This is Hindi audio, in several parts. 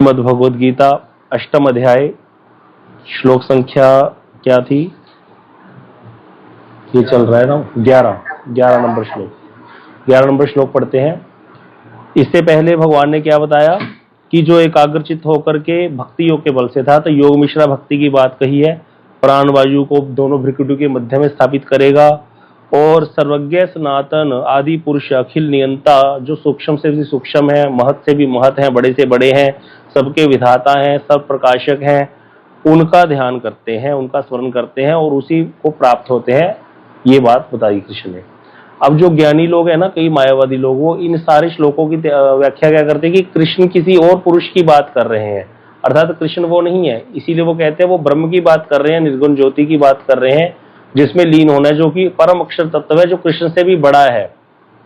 श्रीमद् भगवद गीता अष्टम अध्याय श्लोक संख्या क्या थी? ये चल रहा है ना 11 नंबर श्लोक। 11 नंबर श्लोक पढ़ते हैं। इससे पहले भगवान ने क्या बताया कि जो एकाग्रचित होकर के भक्ति योग के बल से था, तो योग मिश्रा भक्ति की बात कही है। प्राण वायु को दोनों भ्रिकुटि के मध्य में स्थापित करेगा और सर्वज्ञ सनातन आदि पुरुष अखिल नियंता, जो सूक्ष्म से भी सूक्ष्म है, महत से भी महत है, बड़े से बड़े हैं, सबके विधाता हैं, सब प्रकाशक हैं, उनका ध्यान करते हैं, उनका स्मरण करते हैं और उसी को प्राप्त होते हैं। ये बात बताई कृष्ण ने। अब जो ज्ञानी लोग हैं ना, कई मायावादी लोग, वो इन सारे श्लोकों की व्याख्या क्या करते हैं कि कृष्ण किसी और पुरुष की बात कर रहे हैं, अर्थात कृष्ण वो नहीं है। इसीलिए वो कहते हैं वो ब्रह्म की बात कर रहे हैं, निर्गुण ज्योति की बात कर रहे हैं, जिसमें लीन होना है, जो कि परम अक्षर तत्व है, जो कृष्ण से भी बड़ा है।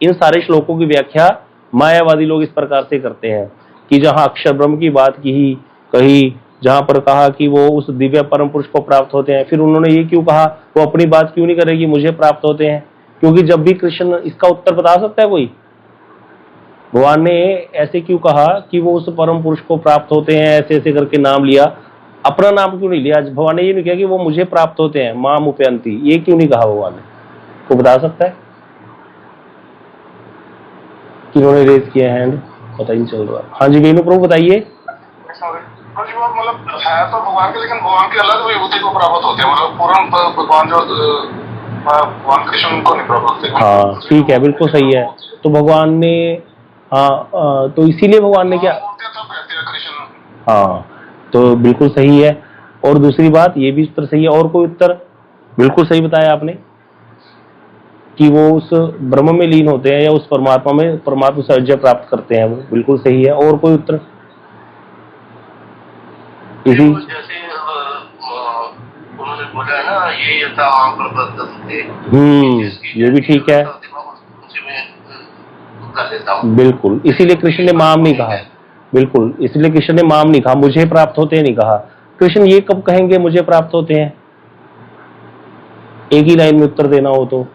इन सारे श्लोकों की व्याख्या मायावादी लोग इस प्रकार से करते हैं कि जहां अक्षर ब्रह्म की बात की कही, जहां पर कहा कि वो उस दिव्य परम पुरुष को प्राप्त होते हैं, फिर उन्होंने ये क्यों कहा, वो अपनी बात क्यों नहीं करेगी मुझे प्राप्त होते हैं? क्योंकि जब भी कृष्ण, इसका उत्तर बता सकता है कोई? भगवान ने ऐसे क्यों कहा कि वो उस परम पुरुष को प्राप्त होते हैं, ऐसे ऐसे करके नाम लिया, अपना नाम क्यों नहीं लिया? भगवान ने ये नहीं किया कि वो मुझे प्राप्त होते हैं, माम उपयंती, ये क्यों नहीं कहा भगवान ने? को बता सकता है? किन्होंने रेज किया हैंड? पता ही नहीं चल रहा। हाँ जी वेणु प्रभु बताइए। मतलब है तो भगवान के, लेकिन भगवान के अलग विभूति को प्राप्त होते हैं, मतलब पूर्ण भगवान जो भगवान कृष्ण को नहीं प्राप्त होते। हाँ ठीक है, बिल्कुल सही है। तो भगवान ने तो इसीलिए भगवान ने क्या, हाँ तो बिल्कुल सही है। और दूसरी बात ये भी उत्तर सही है। और कोई उत्तर? बिल्कुल सही बताया आपने कि वो उस ब्रह्म में लीन होते हैं या उस परमात्मा में, परमात्मा सायुज्य प्राप्त करते हैं, वो बिल्कुल सही है। और कोई उत्तर? इसी जैसे उन्होंने बोला है ना, ये ये भी ठीक है, बिल्कुल। इसीलिए कृष्ण ने माम नहीं कहा, बिल्कुल इसलिए कृष्ण ने माम नहीं कहा, मुझे प्राप्त होते हैं नहीं कहा। कृष्ण ये कब कहेंगे मुझे प्राप्त होते हैं? एक ही लाइन में उत्तर देना हो तो।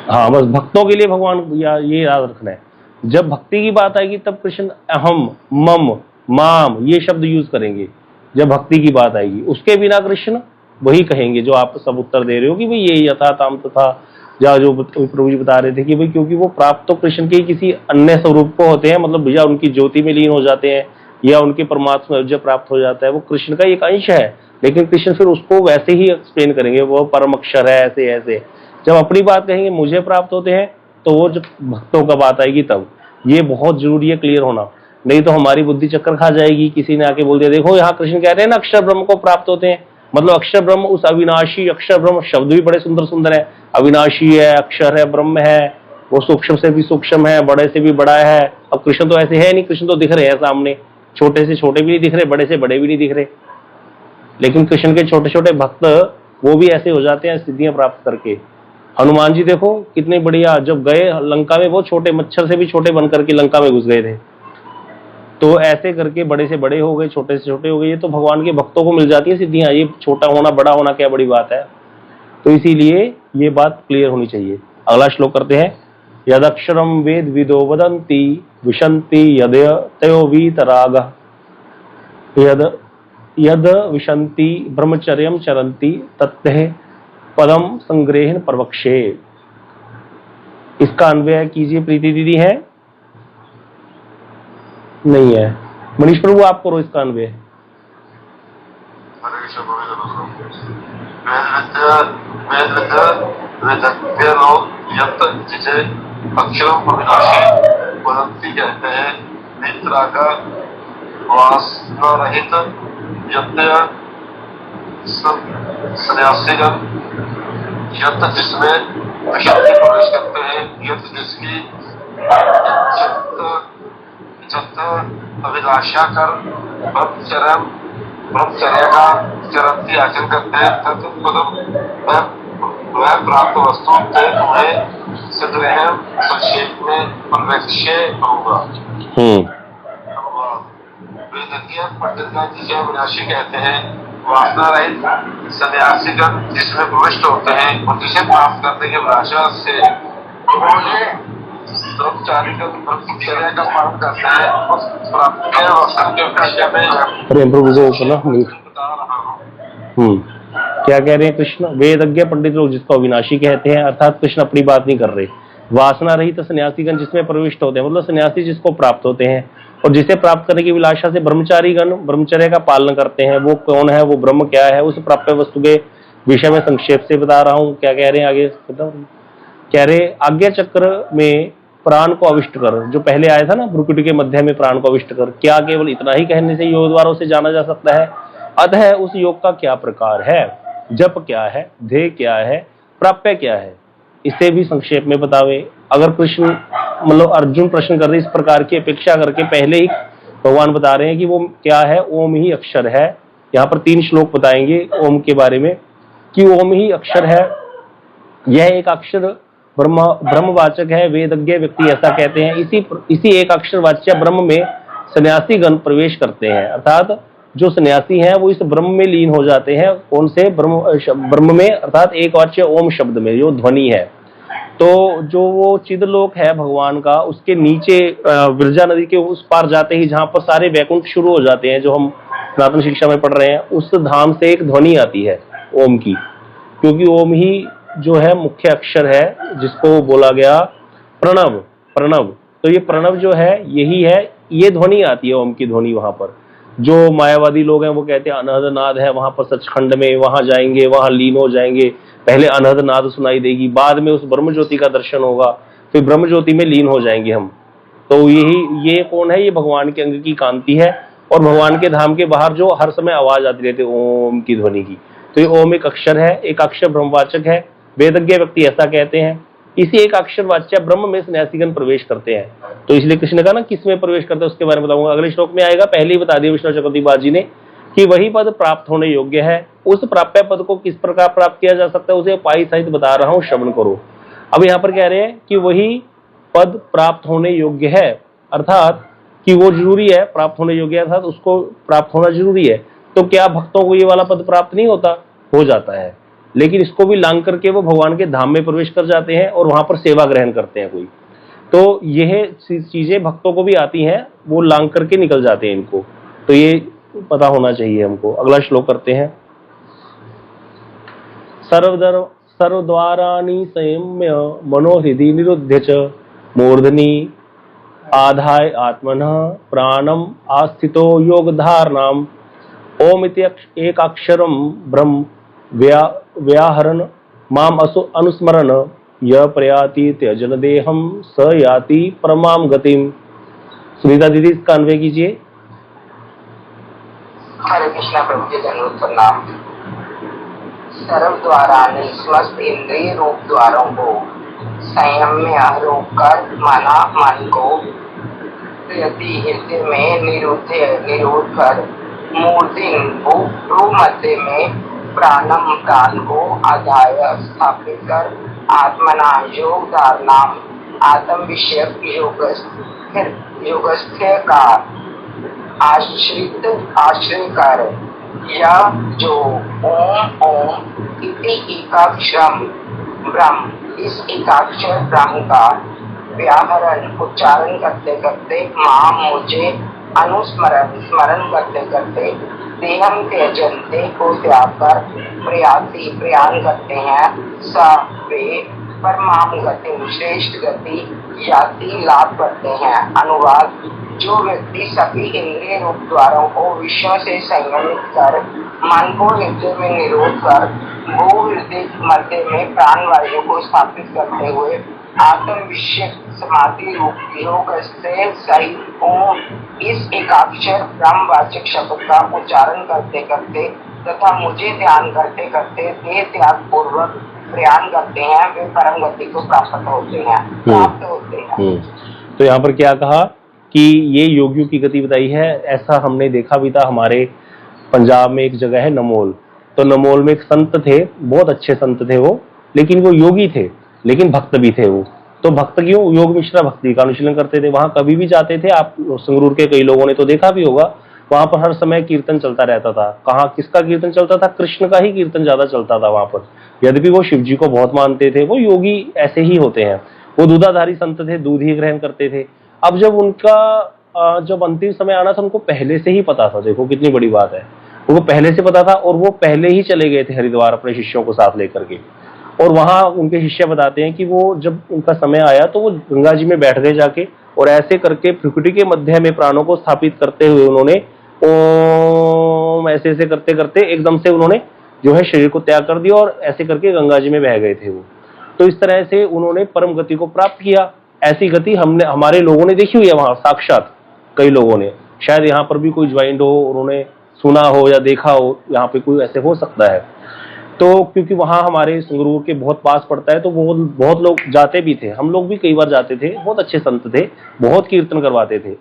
हाँ बस भक्तों के लिए भगवान ये याद रखना है, जब भक्ति की बात आएगी तब कृष्ण अहम, मम, माम ये शब्द यूज करेंगे जब भक्ति की बात आएगी। उसके बिना कृष्ण वही कहेंगे जो आप सब उत्तर दे रहे हो कि भाई ये यथा ताम तथा, जो प्रभु जी बता रहे थे कि भाई क्योंकि वो प्राप्त तो कृष्ण के किसी अन्य स्वरूप को होते हैं, मतलब भैया उनकी ज्योति में लीन हो जाते हैं या उनके परमात्मा जो प्राप्त हो जाता है, वो कृष्ण का एक अंश है। लेकिन कृष्ण फिर उसको वैसे ही एक्सप्लेन करेंगे, वो परम अक्षर है, ऐसे ऐसे। जब अपनी बात कहेंगे मुझे प्राप्त होते हैं, तो वो जब भक्तों का बात आएगी तब। ये बहुत जरूरी है क्लियर होना, नहीं तो हमारी बुद्धि चक्कर खा जाएगी। किसी ने आके बोल दिया देखो यहाँ कृष्ण कह रहे हैं ना अक्षर ब्रह्म को प्राप्त होते हैं, मतलब अक्षर ब्रह्म उस अविनाशी अक्षर ब्रह्म, शब्द भी बड़े सुंदर सुंदर है, अविनाशी है, अक्षर है, ब्रह्म है, वो सूक्ष्म से भी सूक्ष्म है, बड़े से भी बड़ा है। अब कृष्ण तो ऐसे है नहीं, कृष्ण तो दिख रहे हैं सामने, छोटे से छोटे भी नहीं दिख रहे, बड़े से बड़े भी नहीं दिख रहे। लेकिन कृष्ण के छोटे छोटे भक्त वो भी ऐसे हो जाते हैं सिद्धियां प्राप्त करके। हनुमान जी देखो कितने बढ़िया, जब गए लंका में वो छोटे मच्छर से भी छोटे बनकर के लंका में घुस गए थे, तो ऐसे करके बड़े से बड़े हो गए, छोटे से छोटे हो गए। ये तो भगवान के भक्तों को मिल जाती है सिद्धियां, ये छोटा होना बड़ा होना क्या बड़ी बात है। तो इसीलिए ये बात क्लियर होनी चाहिए। अगला श्लोक करते हैं। यदक्षरम वेद विदो वदंती विशंति यदयो वीतराग यद विशंति ब्रह्मचर्यम चरंती तत्ते पदम संग्रहण प्रवक्षे। इसका अन्वय कीजिए प्रीति दीदी। है नहीं है? मनीष प्रभु आप करो इसका अन्वय। कहते हैं नित्रागा वासना रहित सन्यासीगण, यत जिसमें विशुद्धि प्रवेश करते हैं, यत जिसकी अभिलाषा कर ब्रह्मचर्य का चरंती आचरण करते हैं, वह प्राप्त वस्तुओं से उन्हें संग्रहण संक्षेप में प्रवेश्य होगा। वेदज्ञ पंडितगण जिसे विनाशी कहते हैं, वासना रहित सन्यासीगण जिसमें प्रविष्ट होते हैं और जिसे प्राप्त करने की अभिलाषा से उन्होंने ब्रह्मचारी का ब्रह्मचर्य का पालन करता है उस प्राप्त के अवसर के विषय में प्रेम प्रभु को सुना। बता रहा हूँ। क्या कह रहे हैं कृष्ण? वेदज्ञ पंडित लोग जिसको अविनाशी कहते हैं, अर्थात कृष्ण अपनी बात नहीं कर रहे। वासना रहित तो सन्यासीगण जिसमें प्रविष्ट होते हैं, मतलब सन्यासी जिसको प्राप्त होते हैं, और जिसे प्राप्त करने की विलासा से ब्रह्मचारी गण ब्रह्मचर्य का पालन करते हैं। वो कौन है? वो ब्रह्म क्या है? उस प्राप्य वस्तु के विषय में संक्षेप से बता रहा हूँ। क्या कह रहे हैं आगे बताओ। कह रहे आज्ञा चक्र में प्राण को अविष्ट कर, जो पहले आया था ना, भ्रुकुटी के मध्य में प्राण को अविष्ट कर, क्या केवल इतना ही कहने से योग द्वारों से जाना जा सकता है? अतः उस योग का क्या प्रकार है, जप क्या है, ध्येय क्या है, प्राप्य क्या है, इसे भी संक्षेप में बतावे। अगर कृष्ण मतलब अर्जुन प्रश्न कर रहे इस प्रकार की अपेक्षा करके पहले ही भगवान बता रहे हैं कि वो क्या है, ओम ही अक्षर है। यहाँ पर 3 श्लोक बताएंगे ओम के बारे में कि ओम ही अक्षर है, यह एक अक्षर ब्रह्मवाचक है। वेदज्ञ व्यक्ति ऐसा कहते हैं। इसी एक अक्षर वाच्य ब्रह्म में सन्यासी गण प्रवेश करते हैं, अर्थात जो सन्यासी हैं वो इस ब्रह्म में लीन हो जाते हैं। कौन से? ब्रह्म में, अर्थात एक वाच्य ओम शब्द में जो ध्वनि है। तो जो वो चिदलोक है भगवान का, उसके नीचे विरजा नदी के उस पार जाते ही जहां पर सारे वैकुंठ शुरू हो जाते हैं, जो हम सनातन शिक्षा में पढ़ रहे हैं, उस धाम से एक ध्वनि आती है ओम की, क्योंकि ओम ही जो है मुख्य अक्षर है जिसको बोला गया प्रणव। प्रणव, तो ये प्रणव जो है यही है, ये ध्वनि आती है ओम की ध्वनि। वहां पर जो मायावादी लोग हैं वो कहते हैं अनहद नाद है, वहां पर सचखंड में वहां जाएंगे, वहां लीन हो जाएंगे, पहले अनहद नाद सुनाई देगी, बाद में उस ब्रह्म ज्योति का दर्शन होगा, फिर ब्रह्म ज्योति में लीन हो जाएंगे हम। तो ये कौन है? ये भगवान के अंग की कांति है, और भगवान के धाम के बाहर जो हर समय आवाज आती रहती है ओम की ध्वनि की। तो ये ओम एक अक्षर है, एक अक्षर ब्रह्मवाचक है। वेदज्ञ व्यक्ति ऐसा कहते हैं। इसी एक अक्षर वाच्य ब्रह्म में सन्यासीगण प्रवेश करते हैं। तो इसलिए कृष्ण ने कहा ना किस में प्रवेश करते हैं उसके बारे में बताऊंगा, अगले श्लोक में आएगा। पहले ही बता दिया विष्णु चक्रवर्ती बाजी ने कि वही पद प्राप्त होने योग्य है। उस प्राप्य पद को किस प्रकार प्राप्त किया जा सकता है उसे उपाय सहित बता रहा हूं, श्रवण करो। अब यहाँ पर कह रहे हैं कि वही पद प्राप्त होने योग्य है, अर्थात कि वो जरूरी है, प्राप्त होने योग्य है, अर्थात उसको प्राप्त होना जरूरी है। तो क्या भक्तों को ये वाला पद प्राप्त नहीं होता? हो जाता है, लेकिन इसको भी लांग करके वो भगवान के धाम में प्रवेश कर जाते हैं और वहां पर सेवा ग्रहण करते हैं कोई। तो यह चीजें भक्तों को भी आती हैं, वो लांग करके निकल जाते हैं इनको। तो ये पता होना चाहिए हमको। अगला श्लोक करते हैं। सर्वद्वाराणि संयम्य मनोहृदि निरुध्य च मूर्धनि आधाय आत्मनः प्राणम आस्थितो योगधारणाम ओम इति एकाक्षरम ब्रह्म व्याहरण माम अनुस्मरण य प्रयाति त्यजन देहम स याति परमाम गतिम। सुनीता दीदी इसका अन्वय कीजिए। हरे कृष्णा प्रभु जी धन्यवाद प्रणाम। सर्व द्वारा समस्त इंद्रिय रूप द्वारों को संयम में आरोप कर माना मन को हृदय में निरोध कर मूर्ति मध्य में प्राणम प्राण को आधाय स्थापित कर आत्मना योग धारणा आत्म विषयक योगस्थ्य का आश्रय कर यह जो ओम ओम इति एकाक्षरम ब्रह्म, इस एकाक्षर ब्रह्म का व्याहरण उच्चारण करते करते मां मुझे स्मरण करते करते देहम त्यजन देह को त्याग कर प्रयाण करते हैं स वे परमाम गति श्रेष्ठ गति याति लाभ करते हैं। अनुवाद: जो व्यक्ति सभी इंद्रिय रूप द्वारों को विषयों से संयमित कर मन को हृदय में निरोध कर वो हृदय मध्य में प्राण वायु को स्थापित करते हुए आत्म विषय समाधि रूप योग से सहित ओम इस एकाक्षर ब्रह्मवाचक शब्द का उच्चारण करते करते तथा मुझे ध्यान करते करते देह त्याग पूर्वक प्रयाण करते हैं, वे परम गति को प्राप्त होते हैं। तो यहाँ पर क्या कहा कि ये योगियों की गति बताई है। ऐसा हमने देखा भी था, हमारे पंजाब में एक जगह है नमोल। तो नमोल में एक संत थे, बहुत अच्छे संत थे वो, लेकिन वो योगी थे लेकिन भक्त भी थे वो। तो भक्त क्यों? योग मिश्रा भक्ति का अनुशीलन करते थे। वहां कभी भी जाते थे, आप संगरूर के कई लोगों ने तो देखा भी होगा, वहां पर हर समय कीर्तन चलता रहता था। कहाँ किसका कीर्तन चलता था? कृष्ण का ही कीर्तन ज्यादा चलता था वहां पर। यद्यपि वो शिव जी को बहुत मानते थे, वो योगी ऐसे ही होते हैं। वो दूधाधारी संत थे, दूध ही ग्रहण करते थे। अब जब उनका जब अंतिम समय आना था, उनको पहले से ही पता था। देखो कितनी बड़ी बात है, उनको पहले से पता था और वो पहले ही चले गए थे हरिद्वार अपने शिष्यों को साथ लेकर के। और वहां उनके शिष्य बताते हैं कि वो जब उनका समय आया तो वो गंगा जी में बैठ गए जाके, और ऐसे करके प्रकृति के मध्य में प्राणों को स्थापित करते हुए उन्होंने ओम ऐसे ऐसे करते करते एकदम से उन्होंने जो है शरीर को त्याग कर दिया और ऐसे करके गंगा जी में बह गए थे वो। तो इस तरह से उन्होंने परम गति को प्राप्त किया। ऐसी गति हमारे लोगों ने देखी हुई है वहां साक्षात, कई लोगों ने। शायद यहाँ पर भी कोई ज्वाइंट हो, उन्होंने सुना हो या देखा हो, यहाँ पे कोई ऐसे हो सकता है। तो क्योंकि वहां हमारे संगरूर के बहुत पास पड़ता है, तो बहुत लोग जाते भी थे, हम लोग भी कई बार जाते थे। बहुत अच्छे संत थे, बहुत कीर्तन करवाते थे।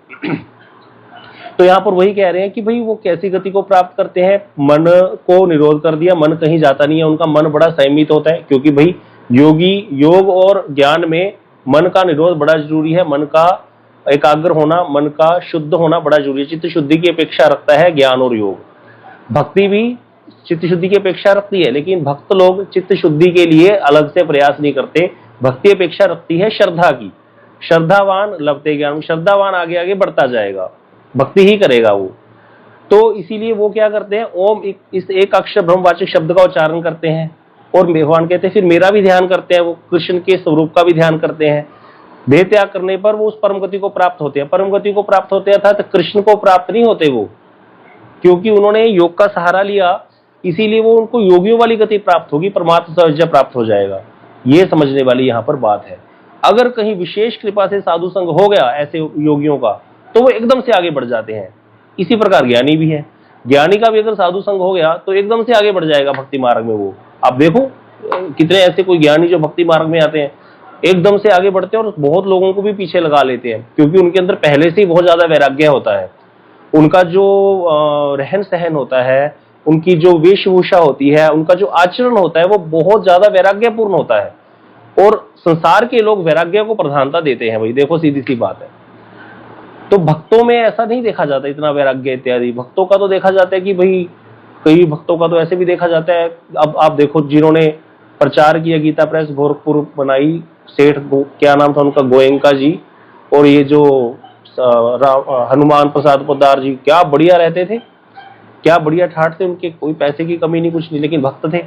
तो यहाँ पर वही कह रहे हैं कि भाई वो कैसी गति को प्राप्त करते हैं। मन को निरोध कर दिया, मन कहीं जाता नहीं है, उनका मन बड़ा संयमित होता है। क्योंकि भाई योग और ज्ञान में मन का निरोध बड़ा जरूरी है। मन का एकाग्र होना, मन का शुद्ध होना बड़ा जरूरी है। चित्त शुद्धि की अपेक्षा रखता है ज्ञान और योग। भक्ति भी चित्त शुद्धि की अपेक्षा रखती है, लेकिन भक्त लोग चित्त शुद्धि के लिए अलग से प्रयास नहीं करते। भक्ति अपेक्षा रखती है श्रद्धा की। श्रद्धावान लभते ज्ञान, श्रद्धावान आगे आगे बढ़ता जाएगा, भक्ति ही करेगा वो। तो इसीलिए वो क्या करते हैं, ओम इस एक अक्षर ब्रह्मवाचक शब्द का उच्चारण करते हैं और भगवान कहते हैं फिर मेरा भी ध्यान करते हैं, वो कृष्ण के स्वरूप का भी ध्यान करते हैं। देह त्याग करने पर वो उस परम गति को प्राप्त होते हैं। परम गति को प्राप्त होते हैं अर्थात कृष्ण को प्राप्त नहीं होते वो, क्योंकि उन्होंने योग का सहारा लिया, इसीलिए वो उनको योगियों वाली गति प्राप्त होगी, परमात्म सायुज्य प्राप्त हो जाएगा। ये समझने वाली यहाँ पर बात है। अगर कहीं विशेष कृपा से साधु संग हो गया ऐसे योगियों का, तो वो एकदम से आगे बढ़ जाते हैं। इसी प्रकार ज्ञानी भी है, ज्ञानी का भी अगर साधु संग हो गया तो एकदम से आगे बढ़ जाएगा भक्ति मार्ग में वो। आप देखो कितने ऐसे कोई ज्ञानी जो भक्ति मार्ग में आते हैं, एकदम से आगे बढ़ते हैं और बहुत लोगों को भी पीछे लगा लेते हैं, क्योंकि उनके अंदर पहले से ही बहुत ज्यादा वैराग्य होता है। उनका जो रहन सहन होता है, उनकी जो वेशभूषा होती है, उनका जो आचरण होता है, वो बहुत ज्यादा वैराग्यपूर्ण होता है। और संसार के लोग वैराग्य को प्रधानता देते हैं। भाई देखो सीधी सी बात है। तो भक्तों में ऐसा नहीं देखा जाता इतना वैराग्य इत्यादि। भक्तों का तो देखा जाता है कि भाई, कई भक्तों का तो ऐसे भी देखा जाता है। अब आप देखो, जिन्होंने प्रचार किया गीता प्रेस गोरखपुर बनाई, सेठ क्या नाम था उनका, गोयंका जी, और ये जो हनुमान प्रसाद पोद्दार जी, क्या बढ़िया रहते थे, क्या बढ़िया ठाठ थे उनके, कोई पैसे की कमी नहीं, कुछ नहीं, लेकिन भक्त थे।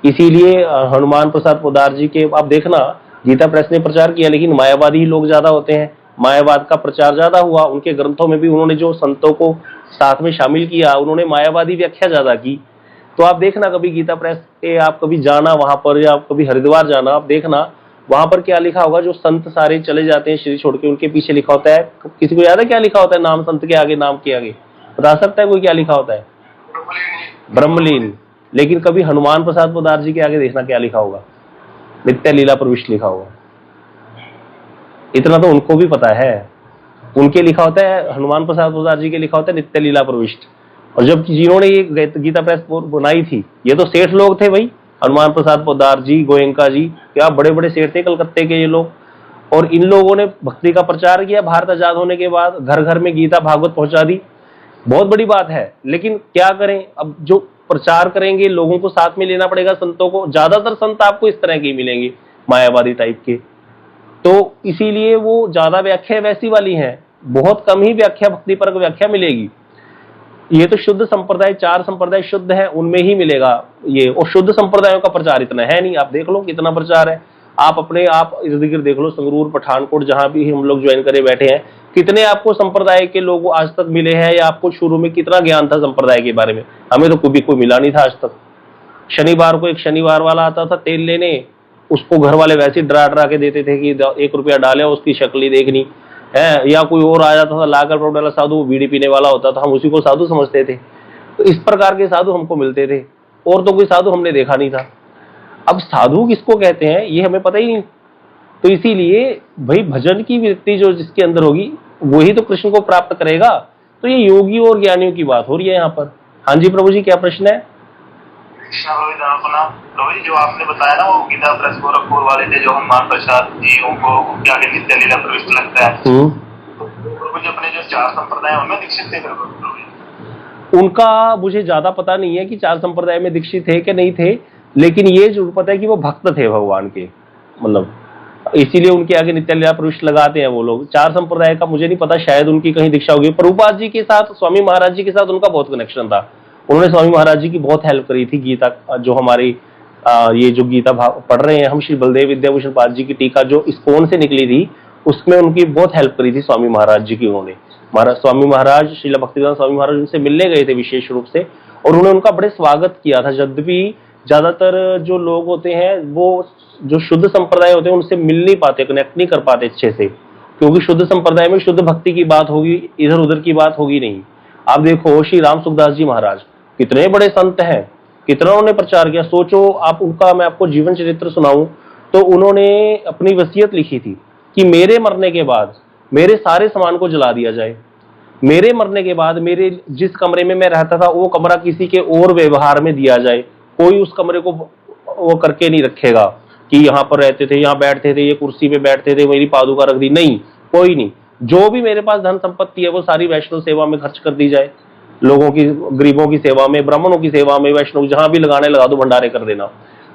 इसीलिए हनुमान प्रसाद पोद्दार जी के आप देखना, गीता प्रेस ने प्रचार किया, लेकिन मायावादी ही लोग ज्यादा होते हैं, मायावाद का प्रचार ज्यादा हुआ। उनके ग्रंथों में भी उन्होंने जो संतों को साथ में शामिल किया, उन्होंने मायावादी व्याख्या ज्यादा की। तो आप देखना कभी गीता प्रेस के, आप कभी जाना वहां पर, या आप कभी हरिद्वार जाना, आप देखना वहां पर क्या लिखा होगा। जो संत सारे चले जाते हैं शरीर छोड़ के, उनके पीछे लिखा होता है, किसी को याद है क्या लिखा होता है? नाम संत के आगे, नाम के आगे बता सकता है कोई क्या लिखा होता है? ब्रह्मलीन। लेकिन कभी हनुमान प्रसाद पोद्दार जी के आगे देखना क्या लिखा होगा, नित्य लीला प्रविष्ट लिखा होगा। इतना तो उनको भी पता है, उनके लिखा होता है, हनुमान प्रसाद पोद्दार जी के लिखा होता है नित्य लीला प्रविष्ट। और जब जिन्होंने ये गीता प्रेस बनाई थी, ये तो सेठ लोग थे भाई, हनुमान प्रसाद पोद्दार जी, गोयंका जी, क्या बड़े बड़े सेठ थे कलकत्ते के ये लोग। और इन लोगों ने भक्ति का प्रचार किया। भारत आजाद होने के बाद घर घर में गीता भागवत पहुंचा दी, बहुत बड़ी बात है। लेकिन क्या करें, अब जो प्रचार करेंगे लोगों को साथ में लेना पड़ेगा, संतों को। ज्यादातर संत आपको इस तरह के मिलेंगे, मायावादी टाइप के। तो इसीलिए वो ज्यादा व्याख्या वैसी वाली है, बहुत कम ही व्याख्या भक्ति परक व्याख्या मिलेगी। ये तो शुद्ध संप्रदाय, 4 संप्रदाय शुद्ध है, उनमें ही मिलेगा ये। और शुद्ध संप्रदायों का प्रचार इतना है नहीं, आप देख लो कितना प्रचार है। आप अपने आप इर्द गिर्द देख लो, संगरूर, पठानकोट, जहां भी हम लोग ज्वाइन करे बैठे हैं, कितने आपको संप्रदाय के लोग आज तक मिले हैं, या आपको शुरू में कितना ज्ञान था संप्रदाय के बारे में? हमें तो कोई मिला नहीं था आज तक। शनिवार को एक शनिवार वाला आता था तेल लेने, उसको घर वाले वैसे डरा डरा के देते थे कि 1 रुपया डाले, उसकी शक्ल ही देखनी है। या कोई और आ जाता था लाकर प्रोड वाला साधु, बीड़ी पीने वाला होता था, हम उसी को साधु समझते थे। तो इस प्रकार के साधु हमको मिलते थे, और तो कोई साधु हमने देखा नहीं था। अब साधु किसको कहते हैं ये हमें पता ही नहीं। तो इसीलिए भाई भजन की वृत्ति जो जिसके अंदर होगी वही तो कृष्ण को प्राप्त करेगा। तो ये योगी और ज्ञानियों की बात हो रही है यहाँ पर। हाँ जी प्रभु जी, क्या प्रश्न है? अपना प्रभु जी, जो आपने बताया ना वो गीता प्रेस गोरखपुर वाले थे, जो हनुमान प्रसाद जी, उनको उनके आगे नित्य लीला प्रविष्ट लगता है। तो प्रभु जी अपने जो 4 संप्रदाय उनमें दीक्षित थे प्रभु जी? उनका मुझे ज्यादा पता नहीं है कि 4 संप्रदाय में दीक्षित थे कि नहीं थे, लेकिन ये जरूर पता है कि वो भक्त थे भगवान के। मतलब इसीलिए उनके आगे नित्य लीला प्रविष्ट लगाते हैं वो लोग। 4 संप्रदाय का मुझे नहीं पता, शायद उनकी कहीं दीक्षा होगी। प्रभुपाद जी के साथ, स्वामी महाराज जी के साथ उनका बहुत कनेक्शन था। उन्होंने स्वामी महाराज जी की बहुत हेल्प करी थी। गीता जो हमारी ये जो गीता पढ़ रहे हैं हम, श्री बलदेव विद्याभूषण पाद जी की टीका जो इस्कॉन से निकली थी, उसमें उनकी बहुत हेल्प करी थी स्वामी महाराज जी की। उन्होंने स्वामी महाराज, श्रील भक्तिवेदांत स्वामी महाराज उनसे मिलने गए थे विशेष रूप से, और उन्होंने उनका बड़े स्वागत किया था। यद्यपि ज्यादातर जो लोग होते हैं वो जो शुद्ध संप्रदाय होते हैं उनसे मिल नहीं पाते, कनेक्ट नहीं कर पाते अच्छे से, क्योंकि शुद्ध संप्रदाय में शुद्ध भक्ति की बात होगी, इधर उधर की बात होगी नहीं। आप देखो श्री राम सुखदास जी महाराज कितने बड़े संत हैं, कितना उन्होंने प्रचार किया। सोचो आप उनका, मैं आपको जीवन चरित्र सुनाऊं तो उन्होंने अपनी वसीयत लिखी थी कि मेरे मरने के बाद मेरे सारे सामान को जला दिया जाए, मेरे मरने के बाद मेरे जिस कमरे में मैं रहता था वो कमरा किसी के और व्यवहार में दिया जाए, कोई उस कमरे को वो करके नहीं रखेगा कि यहाँ पर रहते थे, यहाँ बैठते थे, ये कुर्सी पे बैठते थे, मेरी पादुका रख दी, नहीं, कोई नहीं। जो भी मेरे पास धन संपत्ति है वो सारी वैष्णव सेवा में खर्च कर दी जाए, लोगों की, गरीबों की सेवा में, ब्राह्मणों की सेवा में, वैष्णव जहां भी लगाने लगा दो, भंडारे कर देना।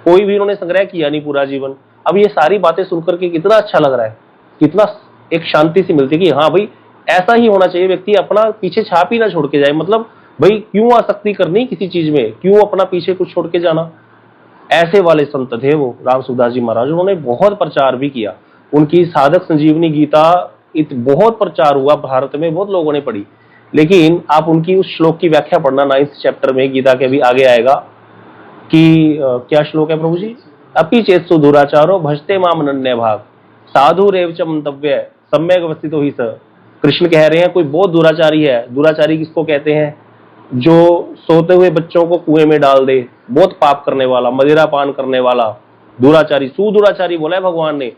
कोई भी उन्होंने संग्रह किया नहीं पूरा जीवन। अब ये सारी बातें सुनकर के कितना अच्छा लग रहा है, कितना एक शांति सी मिलती है कि हाँ भाई ऐसा ही होना चाहिए, व्यक्ति अपना पीछे छाप ही ना छोड़ के जाए। मतलब भाई क्यों आसक्ति करनी किसी चीज में, क्यों अपना पीछे कुछ छोड़ के जाना। ऐसे वाले संत थे वो राम सुखदास जी महाराज। उन्होंने बहुत प्रचार भी किया, उनकी साधक संजीवनी गीता बहुत प्रचार हुआ भारत में, बहुत लोगों ने पढ़ी। लेकिन आप उनकी उस श्लोक की व्याख्या पढ़ना 9th चैप्टर में गीता के भी आगे आएगा कि क्या श्लोक है प्रभु जी, अपि चेत्सु दुराचारो भजते माम अनन्य भाग साधु रेव च मंतव्य सम्यक अवस्थितो ही स। कृष्ण कह रहे हैं कोई बहुत दुराचारी है। दुराचारी किसको कहते हैं? जो सोते हुए बच्चों को कुएं में डाल दे, बहुत पाप करने वाला, मदिरा पान करने वाला दुराचारी। सुदुराचारी बोला है भगवान ने,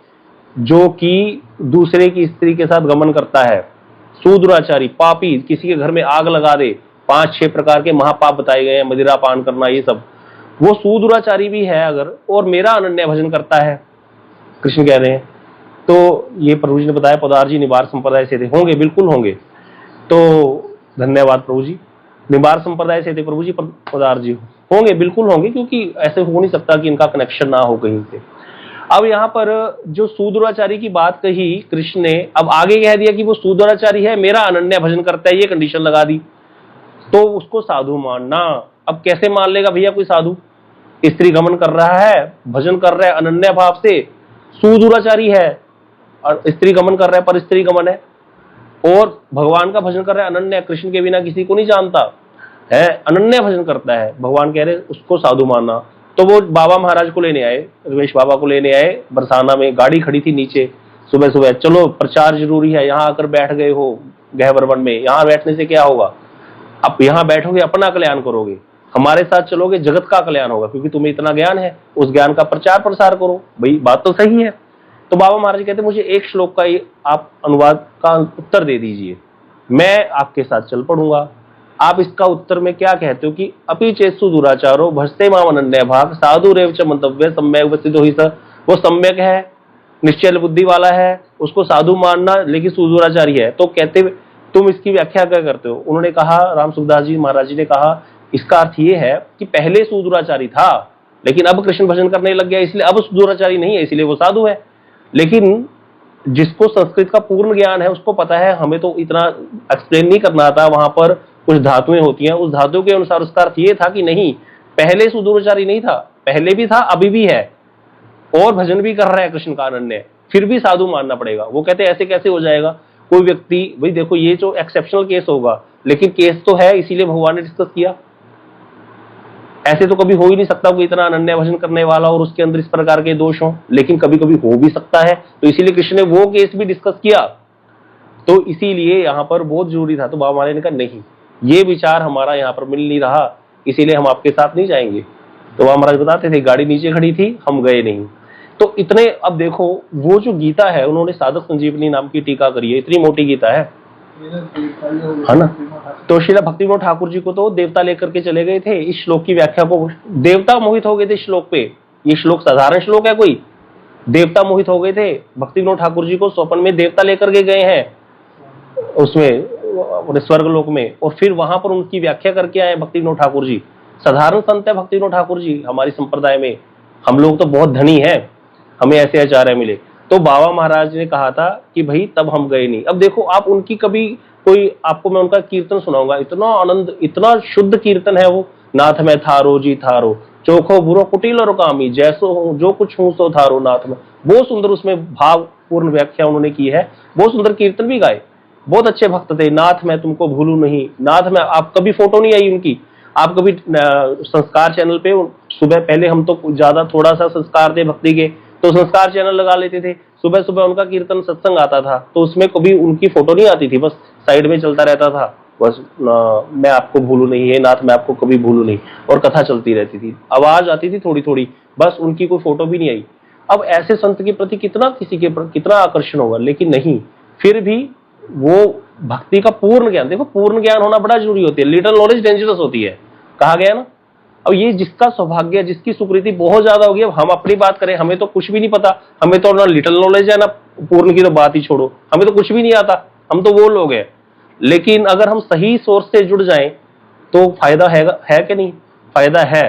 जो कि दूसरे की स्त्री के साथ गमन करता है। सुदुराचारी, पापी, किसी के घर में आग लगा दे, 5-6 प्रकार के महापाप बताए गए हैं, मदिरा पान करना, ये सब, वो सुदुराचारी भी है अगर, और मेरा अनन्य भजन करता है, कृष्ण कह रहे हैं। तो ये प्रभु जी ने बताया पदार जी निवार संप्रदाय से थे, होंगे, बिल्कुल होंगे। तो धन्यवाद प्रभु जी, निवार संप्रदाय से थे प्रभु जी, पदार जी होंगे, बिल्कुल होंगे, क्योंकि ऐसे हो नहीं सकता कि इनका कनेक्शन ना हो कहीं से। अब यहाँ पर जो सुदुराचारी की बात कही कृष्ण ने, अब आगे कह दिया कि वो सुदुराचारी है, मेरा अनन्य भजन करता है, ये कंडीशन लगा दी, तो उसको साधु मानना। अब कैसे मान लेगा भैया कोई साधु? स्त्री गमन कर रहा है, भजन कर रहा है अनन्य भाव से, सुदुराचारी है, और स्त्री गमन कर रहा है, पर स्त्री गमन है, और भगवान का भजन कर रहा है अनन्य, कृष्ण के बिना किसी को नहीं जानता है, अनन्य भजन करता है, भगवान कह रहे उसको साधु मानना। तो वो बाबा महाराज को लेने आए, रमेश बाबा को लेने आए, बरसाना में गाड़ी खड़ी थी नीचे, सुबह सुबह, चलो प्रचार जरूरी है, यहाँ आकर बैठ गए हो गहवर वन में, यहाँ बैठने से क्या होगा, अब यहाँ बैठोगे अपना कल्याण करोगे, हमारे साथ चलोगे जगत का कल्याण होगा, क्योंकि तुम्हें इतना ज्ञान है, उस ज्ञान का प्रचार प्रसार करो। भाई बात तो सही है। तो बाबा महाराज कहते मुझे एक श्लोक का आप अनुवाद का उत्तर दे दीजिए, मैं आपके साथ चल पड़ूंगा। आप इसका उत्तर में क्या कहते हो कि अपि चेत्सु दुराचारो भजते माम अनन्य भाग साधु रेव च मंतव्य सम्यक अवस्थितो हि स। वो सम्यक है, निश्चल बुद्धि वाला है, उसको साधु मानना, लेकिन सुदुराचारी है। तो कहते तुम इसकी व्याख्या क्या करते हो? उन्होंने कहा, राम सुखदास जी महाराज जी ने कहा, इसका अर्थ ये है कि पहले सुदुराचारी था, लेकिन अब कृष्ण भजन करने लग गया, इसलिए अब सुदुराचारी नहीं है, इसलिए वो साधु है। लेकिन जिसको संस्कृत का पूर्ण ज्ञान है उसको पता है, हमें तो इतना एक्सप्लेन नहीं करना था, वहां पर कुछ धातुएं होती हैं, उस धातु के अनुसार उसका अर्थ ये था कि नहीं, पहले सुदुराचारी नहीं था, पहले भी था, अभी भी है, और भजन भी कर रहा है कृष्ण का अनन्य, फिर भी साधु मानना पड़ेगा। वो कहते ऐसे कैसे हो जाएगा? कोई व्यक्ति, भाई देखो ये जो एक्सेप्शनल केस होगा, लेकिन केस तो है, इसीलिए भगवान ने डिस्कस किया। ऐसे तो कभी हो ही नहीं सकता कोई इतना अनन्य भजन करने वाला और उसके अंदर इस प्रकार के दोष हो, लेकिन कभी कभी हो भी सकता है, तो इसीलिए कृष्ण ने वो केस भी डिस्कस किया। तो इसीलिए यहाँ पर बहुत जरूरी था। तो बाबा महाराज ने कहा नहीं, ये विचार हमारा यहाँ पर मिल नहीं रहा, इसीलिए हम आपके साथ नहीं जाएंगे। तो बाबा महाराज बताते थे गाड़ी नीचे खड़ी थी, हम गए नहीं। तो इतने, अब देखो वो जो गीता है, उन्होंने साधक संजीवनी नाम की टीका करी है, इतनी मोटी गीता है ना। तो श्रील भक्तिविनोद ठाकुर जी को तो देवता लेकर के चले गए थे, इस श्लोक की व्याख्या को देवता मोहित हो गए थे श्लोक पे। ये श्लोक साधारण श्लोक है कोई? देवता मोहित हो गए थे, भक्तिविनोद ठाकुर जी को स्वप्न में देवता लेकर के गए हैं उसमें स्वर्ग लोक में, और फिर वहां पर उनकी व्याख्या करके आए भक्तिविनोद ठाकुर जी। साधारण संत है भक्तिविनोद ठाकुर जी हमारी संप्रदाय में, हम लोग तो बहुत धनी है, हमें ऐसे आचार्य मिले। तो बाबा महाराज ने कहा था कि भाई तब हम गए नहीं। अब देखो आप उनकी कभी कोई, आपको मैं उनका कीर्तन सुनाऊंगा, इतना आनंद, इतना शुद्ध कीर्तन है वो। नाथ में थारो जी थारो, चोखो बुरो कुटिल और कामी, जैसो हूं जो कुछ हूं सो थारो नाथ में। बहुत सुंदर उसमें भावपूर्ण व्याख्या उन्होंने की है, बहुत सुंदर कीर्तन भी गाए, बहुत अच्छे भक्त थे। नाथ मैं तुमको भूलू नहीं, नाथ में आप कभी फोटो नहीं आई उनकी, आप कभी संस्कार चैनल पे सुबह, पहले हम तो ज्यादा थोड़ा सा संस्कार थे भक्ति के, तो संस्कार चैनल लगा लेते थे, सुबह सुबह उनका कीर्तन सत्संग आता था, तो उसमें कभी उनकी फोटो नहीं आती थी, बस साइड में चलता रहता था, बस मैं आपको भूलू नहीं है नाथ, मैं आपको कभी भूलू नहीं, और कथा चलती रहती थी, आवाज आती थी थोड़ी थोड़ी, बस उनकी कोई फोटो भी नहीं आई। अब ऐसे संत के प्रति कितना किसी के कितना आकर्षण होगा, लेकिन नहीं, फिर भी वो भक्ति का पूर्ण ज्ञान, देखो पूर्ण ज्ञान होना बड़ा जरूरी होती है, लिटिल नॉलेज डेंजरस होती है, कहा गया ना। अब ये जिसका सौभाग्य, जिसकी सुकृति बहुत ज्यादा होगी, अब हम अपनी बात करें, हमें तो कुछ भी नहीं पता, हमें तो ना लिटिल नॉलेज है ना पूर्ण की तो बात ही छोड़ो, हमें तो कुछ भी नहीं आता, हम तो वो लोग हैं। लेकिन अगर हम सही सोर्स से जुड़ जाएं तो फायदा है कि नहीं, फायदा है।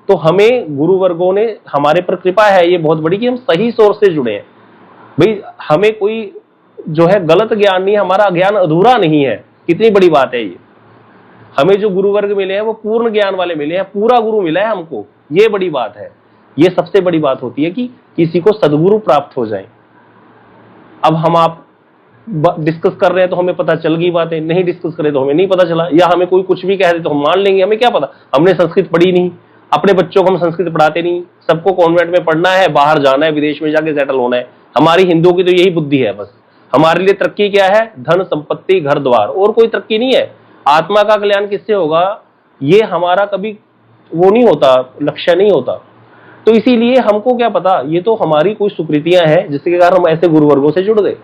तो हमें गुरु वर्गों ने, हमारे पर कृपा है ये बहुत बड़ी कि हम सही सोर्स से जुड़े हैं। भाई हमें कोई जो है गलत ज्ञान नहीं, हमारा ज्ञान अधूरा नहीं है, कितनी बड़ी बात है ये। हमें जो गुरु वर्ग मिले हैं वो पूर्ण ज्ञान वाले मिले हैं, पूरा गुरु मिला है हमको, ये बड़ी बात है। ये सबसे बड़ी बात होती है कि किसी को सदगुरु प्राप्त हो जाए। अब हम आप डिस्कस कर रहे हैं तो हमें पता चल गई बातें, नहीं डिस्कस करें तो हमें नहीं पता चला, या हमें कोई कुछ भी कह दे तो हम मान लेंगे, हमें क्या पता, हमने संस्कृत पढ़ी नहीं, अपने बच्चों को हम संस्कृत पढ़ाते नहीं, सबको कॉन्वेंट में पढ़ना है, बाहर जाना है, विदेश में जाके सेटल होना है। हमारी हिंदुओं की तो यही बुद्धि है बस। हमारे लिए तरक्की क्या है, धन संपत्ति घर द्वार, और कोई तरक्की नहीं है। आत्मा का कल्याण किससे होगा, ये हमारा कभी वो नहीं होता, लक्ष्य नहीं होता। तो इसीलिए हमको क्या पता, ये तो हमारी कोई सुकृतियां हैं जिसके कारण हम ऐसे गुरु वर्गों से जुड़ गए,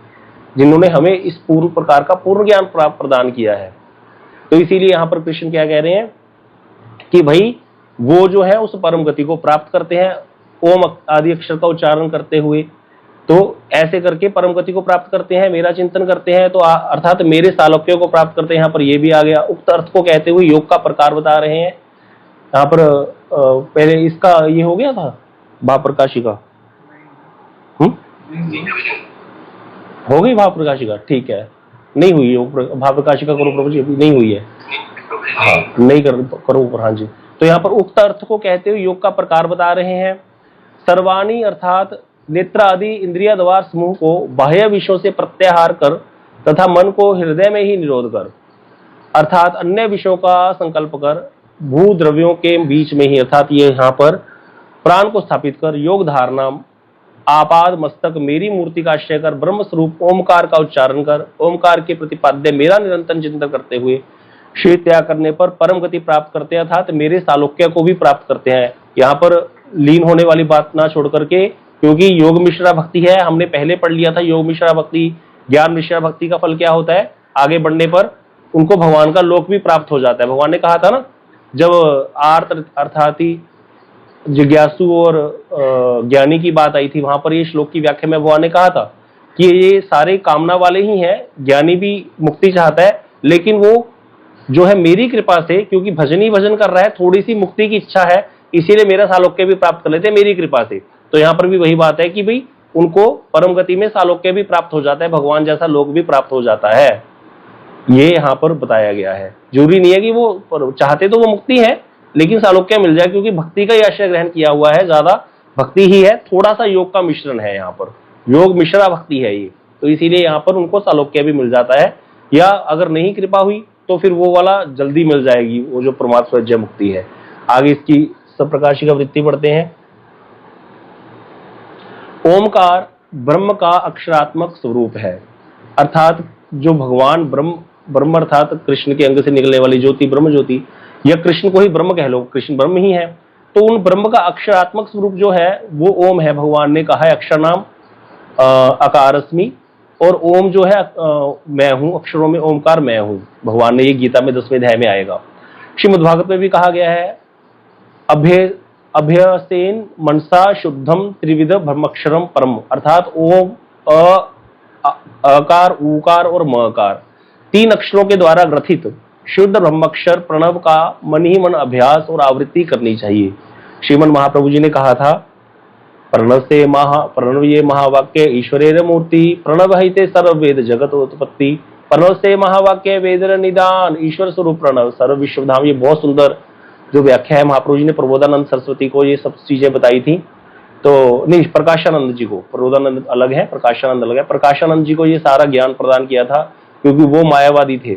जिन्होंने हमें इस पूर्ण प्रकार का पूर्ण ज्ञान प्रदान किया है। तो इसीलिए यहां पर कृष्ण क्या कह रहे हैं कि भाई वो जो है उस परम गति को प्राप्त करते हैं, ओम आदि अक्षर का उच्चारण करते हुए, तो ऐसे करके परम गति को प्राप्त करते हैं, मेरा चिंतन करते हैं, तो अर्थात मेरे सालोक्य को प्राप्त करते हैं। यहाँ पर ये भी आ गया, उक्त अर्थ को कहते हुए योग का प्रकार बता रहे हैं। यहाँ पर पहले इसका ये हो गया था भाव प्रकाशिका, हो गई भाव प्रकाशिका, ठीक है, नहीं हुई योग भाव प्रकाशिका करो प्रभु जी, अभी नहीं हुई है, हाँ नहीं करो ऊपर, हाँ जी। तो यहाँ पर उक्त अर्थ को कहते हुए योग का प्रकार बता रहे हैं। सर्वाणी अर्थात नेत्र आदि इंद्रिया द्वार समूह को बाह्य विषयों से प्रत्याहार कर तथा मन को हृदय में ही निरोध कर, अर्थात अन्य विषयों का संकल्प कर भू द्रव्यों के बीच में ही, अर्थात ये यहाँ पर प्राण को स्थापित कर योग धारणा आपाद मस्तक मेरी मूर्ति का आश्रय कर ब्रह्म स्वरूप ओमकार का उच्चारण कर, ओमकार के प्रतिपाद्य मेरा निरंतर चिंतन करते हुए शीत त्याग करने पर परम गति प्राप्त करते हैं, अर्थात मेरे सालोक्य को भी प्राप्त करते हैं। यहाँ पर लीन होने वाली बात ना छोड़ करके, क्योंकि योग मिश्रा भक्ति है, हमने पहले पढ़ लिया था योग मिश्रा भक्ति, ज्ञान मिश्रा भक्ति का फल क्या होता है, आगे बढ़ने पर उनको भगवान का लोक भी प्राप्त हो जाता है। भगवान ने कहा था ना, जब आर्त अर्थात जिज्ञासु और ज्ञानी की बात आई थी, वहां पर ये श्लोक की व्याख्या में भगवान ने कहा था कि ये सारे कामना वाले ही हैं, ज्ञानी भी मुक्ति चाहता है, लेकिन वो जो है मेरी कृपा से, क्योंकि भजन ही भजन कर रहा है, थोड़ी सी मुक्ति की इच्छा है, इसीलिए मेरा सालोक्य भी प्राप्त कर लेते हैं मेरी कृपा से। तो यहाँ पर भी वही बात है कि भाई उनको परम गति में सालोक्य भी प्राप्त हो जाता है, भगवान जैसा लोक भी प्राप्त हो जाता है, ये यहाँ पर बताया गया है। जरूरी नहीं है कि वो चाहते तो वो मुक्ति है, लेकिन सालोक्य मिल जाए, क्योंकि भक्ति का ही आश्रय ग्रहण किया हुआ है, ज्यादा भक्ति ही है, थोड़ा सा योग का मिश्रण है, यहाँ पर योग मिश्रा भक्ति है ये, तो इसीलिए यहाँ पर उनको सालोक्य भी मिल जाता है। या अगर नहीं कृपा हुई तो फिर वो वाला जल्दी मिल जाएगी, वो जो परमात्मा स्वयं मुक्ति है। आगे इसकी सप्रकाशिका वृत्ति पढ़ते हैं। ओमकार ब्रह्म का अक्षरात्मक स्वरूप है, अर्थात जो भगवान ब्रह्म अर्थात कृष्ण के अंग से निकलने वाली ज्योति ब्रह्म ज्योति, या कृष्ण को ही ब्रह्म कह लो, कृष्ण ब्रह्म ही है, तो उन ब्रह्म का अक्षरात्मक स्वरूप जो है वो ओम है। भगवान ने कहा है अक्षर नाम अकारस्मि, और ओम जो है मैं हूं, अक्षरों में ओमकार मैं हूं, भगवान ने ये गीता में 10वें अध्याय में आएगा। श्रीमद् भागवत में भी कहा गया है अभ्यसेन मनसा शुद्धम त्रिविध ब्रह्मक्षरम परम, अर्थात ओम अकार उकार और मकार, 3 अक्षरों के द्वारा ग्रथित शुद्ध ब्रह्मक्षर प्रणव का मन ही मन अभ्यास और आवृत्ति करनी चाहिए। श्रीमन महाप्रभु जी ने कहा था प्रणव ये महावाक्य ईश्वरेर मूर्ति, प्रणव हिते सर्व वेद जगत उत्पत्ति, प्रणव से महावाक्य वेदर निदान, ईश्वर स्वरूप प्रणव सर्व विश्वधाम। ये बहुत सुंदर जो व्याख्या है महाप्रभु जी ने प्रबोधानंद सरस्वती को ये सब चीजें बताई थी। तो नहीं, प्रकाशानंद जी को, प्रबोधानंद अलग है, प्रकाशानंद अलग है। प्रकाशानंद जी को ये सारा ज्ञान प्रदान किया था क्योंकि वो मायावादी थे।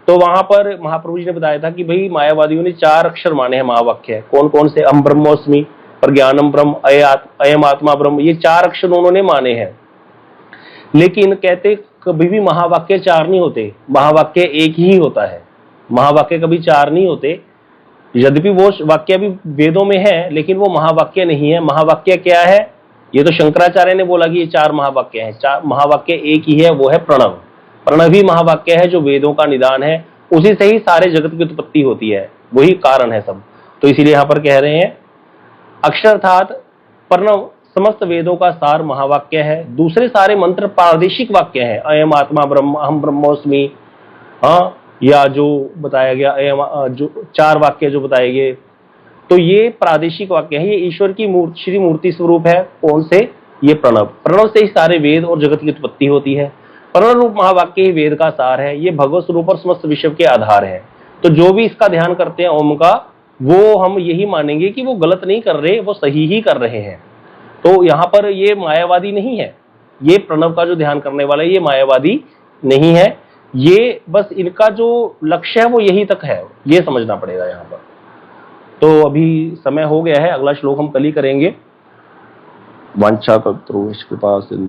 तो वहां पर महाप्रभु जी ने बताया था कि भाई मायावादियों ने 4 अक्षर माने हैं महावाक्य। कौन कौन से? अहम ब्रह्मोस्मि, प्रज्ञानम ब्रह्म, अयम आत्मा ब्रह्म, ये 4 अक्षर उन्होंने माने हैं। लेकिन कहते कभी भी महावाक्य 4 नहीं होते, महावाक्य एक ही होता है। महावाक्य कभी 4 नहीं होते। यद्यपि वो वाक्य भी वेदों में है लेकिन वो महावाक्य नहीं है। महावाक्य क्या है? ये तो शंकराचार्य ने बोला कि ये 4 महावाक्य हैं। 4 महावाक्य एक ही है, वो है प्रणव। प्रणव ही महावाक्य है जो वेदों का निदान है, उसी से ही सारे जगत की उत्पत्ति होती है, वही कारण है सब। तो इसीलिए यहां पर कह रहे हैं अक्षर अर्थात प्रणव समस्त वेदों का सार महावाक्य है। दूसरे सारे मंत्र प्रादेशिक वाक्य हैं, अयम आत्मा ब्रह्म, अहम ब्रह्मोस्मि, हाँ, या जो बताया गया जो 4 वाक्य जो बताए गए, तो ये प्रादेशिक वाक्य है। ये ईश्वर की श्री मूर्ति स्वरूप है। कौन से? ये प्रणव। प्रणव से ही सारे वेद और जगत की उत्पत्ति होती है। प्रणव रूप महावाक्य ही वेद का सार है। ये भगवत स्वरूप और समस्त विश्व के आधार है। तो जो भी इसका ध्यान करते हैं ओम का, वो हम यही मानेंगे कि वो गलत नहीं कर रहे, वो सही ही कर रहे हैं। तो यहाँ पर ये मायावादी नहीं है। ये प्रणव का जो ध्यान करने वाला है ये मायावादी नहीं है। ये बस इनका जो लक्ष्य है वो यही तक है, ये समझना पड़ेगा यहाँ पर। तो अभी समय हो गया है, अगला श्लोक हम कल ही करेंगे। वांछा कल्पतरुश्च कृपा सिंधु।